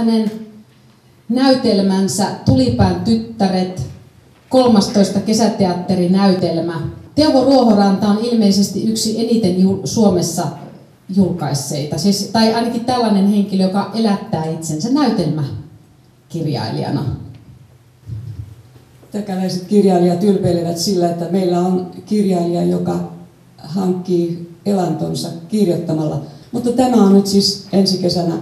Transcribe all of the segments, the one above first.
Hänen näytelmänsä Tulipään tyttäret, 13 kesäteatterinäytelmä. Teuvo Ruohoranta on ilmeisesti yksi eniten Suomessa julkaisseita, siis, tai ainakin tällainen henkilö, joka elättää itsensä näytelmäkirjailijana. Täkäläiset kirjailijat ylpeilevät sillä, että meillä on kirjailija, joka hankkii elantonsa kirjoittamalla. Mutta tämä on nyt siis ensi kesänä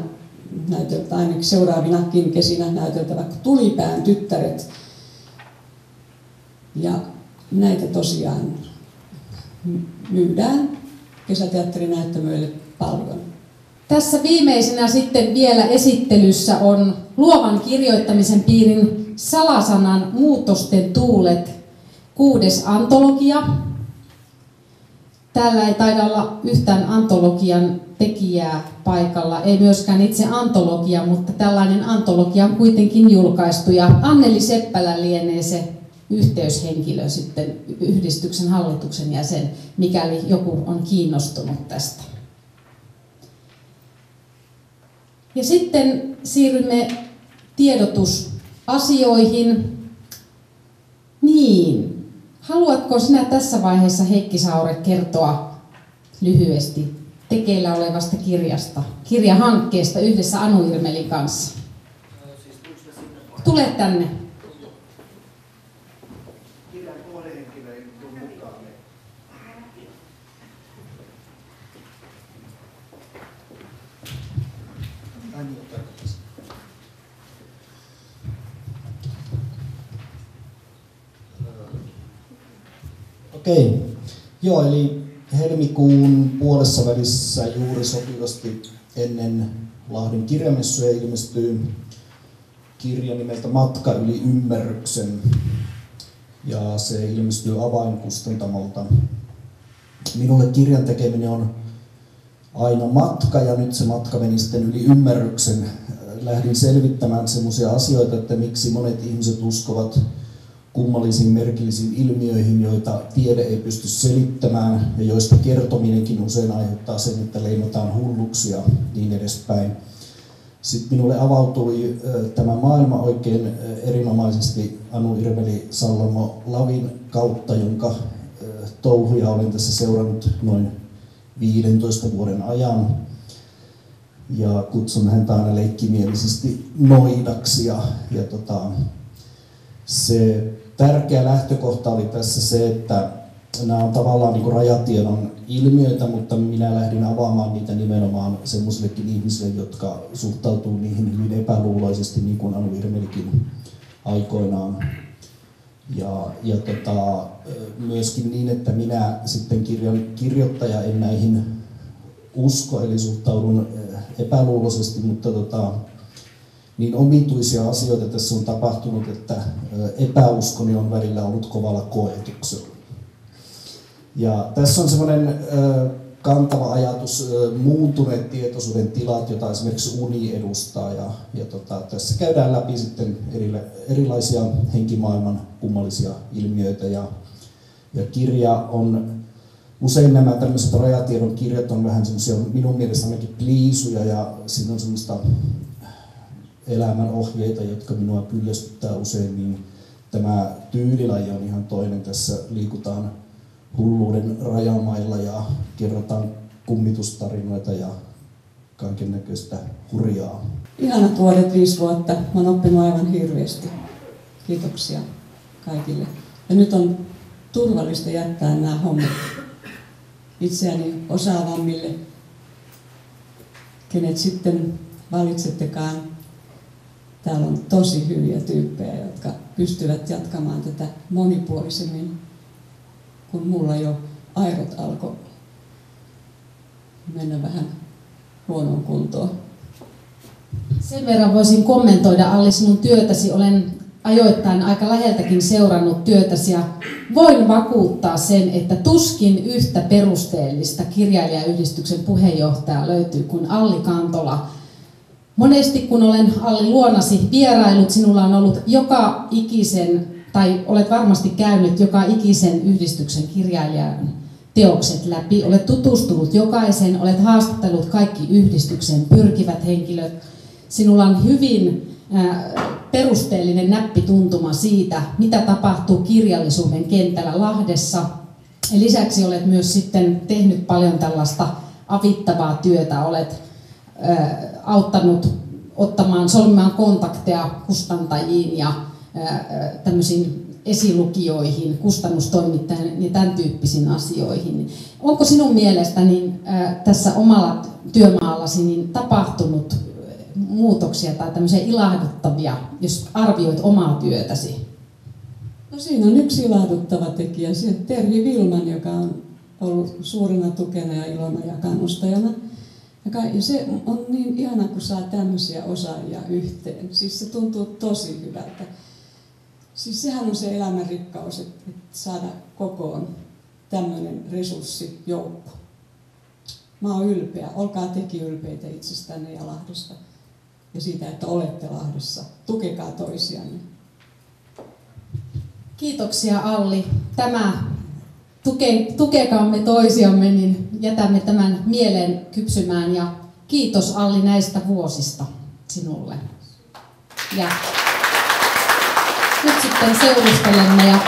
näyteltä, ainakin seuraavinakin kesinä näyteltävä Tulipään tyttäret. Ja näitä tosiaan myydään kesäteatterinäyttämöille paljon. Tässä viimeisenä sitten vielä esittelyssä on luovan kirjoittamisen piirin Salasanan Muutosten tuulet 6. antologia. Täällä ei taida olla yhtään antologian tekijää paikalla, ei myöskään itse antologia, mutta tällainen antologia on kuitenkin julkaistu. Ja Anneli Seppälä lienee se yhteyshenkilö sitten, yhdistyksen hallituksen jäsen, mikäli joku on kiinnostunut tästä. Ja sitten siirrymme tiedotusasioihin. Niin, haluatko sinä tässä vaiheessa, Heikki Saure, kertoa lyhyesti tekeillä olevasta kirjahankkeesta yhdessä Anu Irmelin kanssa? Tule tänne. Okei. Joo, eli helmikuun puolessa välissä juuri sopivasti ennen Lahden kirjamessuja ilmestyy kirja nimeltä Matka yli ymmärryksen. Ja se ilmestyy Avainkustantamolta. Minulle kirjan tekeminen on aina matka ja nyt se matka meni sitten yli ymmärryksen. Lähdin selvittämään semmoisia asioita, että miksi monet ihmiset uskovat kummallisiin merkillisiin ilmiöihin, joita tiede ei pysty selittämään ja joista kertominenkin usein aiheuttaa sen, että leimataan hulluksi ja niin edespäin. Sitten minulle avautui tämä maailma oikein erinomaisesti Anu Irmeli-Sallamo Lavin kautta, jonka touhuja olen tässä seurannut noin 15 vuoden ajan. Ja kutsun häntä aina leikkimielisesti noidaksi. Se tärkeä lähtökohta oli tässä se, että nämä on tavallaan niin kuin rajatiedon ilmiöitä, mutta minä lähdin avaamaan niitä nimenomaan semmoisillekin ihmisille, jotka suhtautuu niihin hyvin epäluuloisesti, niin kuin Anu Irmelikin aikoinaan. Myöskin niin, että minä sitten kirjan kirjoittaja en näihin usko, eli suhtaudun epäluuloisesti, mutta niin omituisia asioita tässä on tapahtunut, että epäuskoni on välillä ollut kovalla koetuksella. Ja tässä on semmoinen kantava ajatus, muuntuneet tietoisuuden tilat, jota esimerkiksi uni edustaa. Tässä käydään läpi sitten erilaisia henkimaailman kummallisia ilmiöitä. Ja kirja on, usein nämä tämmöiset rajatiedon kirjat on vähän semmoisia minun mielestä ainakin pliisuja ja siinä on semmoista elämän ohjeita, jotka minua kyllästyttää usein, niin tämä tyylilaji on ihan toinen. Tässä liikutaan hulluuden rajamailla ja kerrotaan kummitustarinoita ja kaikennäköistä hurjaa. Ihanat vuodet, 5 vuotta. Mä oon oppinut aivan hirveästi. Kiitoksia kaikille. Ja nyt on turvallista jättää nämä hommat itseäni osaavammille, kenet sitten valitsettekaan. Täällä on tosi hyviä tyyppejä, jotka pystyvät jatkamaan tätä monipuolisemmin, kun mulla jo airot alkoi mennä vähän huonoon kuntoon. Sen verran voisin kommentoida, Alli, sinun työtäsi. Olen ajoittain aika läheltäkin seurannut työtäsi ja voin vakuuttaa sen, että tuskin yhtä perusteellista kirjailijayhdistyksen puheenjohtajaa löytyy kuin Alli Kantola. Monesti kun olen, Alli, luonasi vierailut, sinulla on ollut joka ikisen, tai olet varmasti käynyt joka ikisen yhdistyksen kirjailijan teokset läpi. Olet tutustunut jokaisen, olet haastatellut kaikki yhdistyksen pyrkivät henkilöt. Sinulla on hyvin perusteellinen näppituntuma siitä, mitä tapahtuu kirjallisuuden kentällä Lahdessa. Ja lisäksi olet myös sitten tehnyt paljon tällaista avittavaa työtä. Olet auttanut solmimaan kontakteja kustantajiin ja tämmöisiin esilukijoihin, kustannustoimittajiin ja tämän tyyppisiin asioihin. Onko sinun mielestäni tässä omalla työmaallasi niin tapahtunut muutoksia tai tämmöisiä ilahduttavia, jos arvioit omaa työtäsi? No siinä on yksi ilahduttava tekijä, se Terhi Vilman, joka on ollut suurena tukena ja ilona ja kannustajana. Ja se on niin ihana, kun saa tämmöisiä osaajia yhteen. Siis se tuntuu tosi hyvältä. Siis sehän on se elämän rikkaus, että saada kokoon tämmöinen resurssijoukko. Mä oon ylpeä. Olkaa tekin ylpeitä itsestänne ja Lahdesta. Ja siitä, että olette Lahdessa. Tukekaa toisianne. Kiitoksia Alli. Tukekaamme toisiamme, niin jätämme tämän mieleen kypsymään. Ja kiitos Alli näistä vuosista sinulle. Ja nyt sitten seurustelemme ja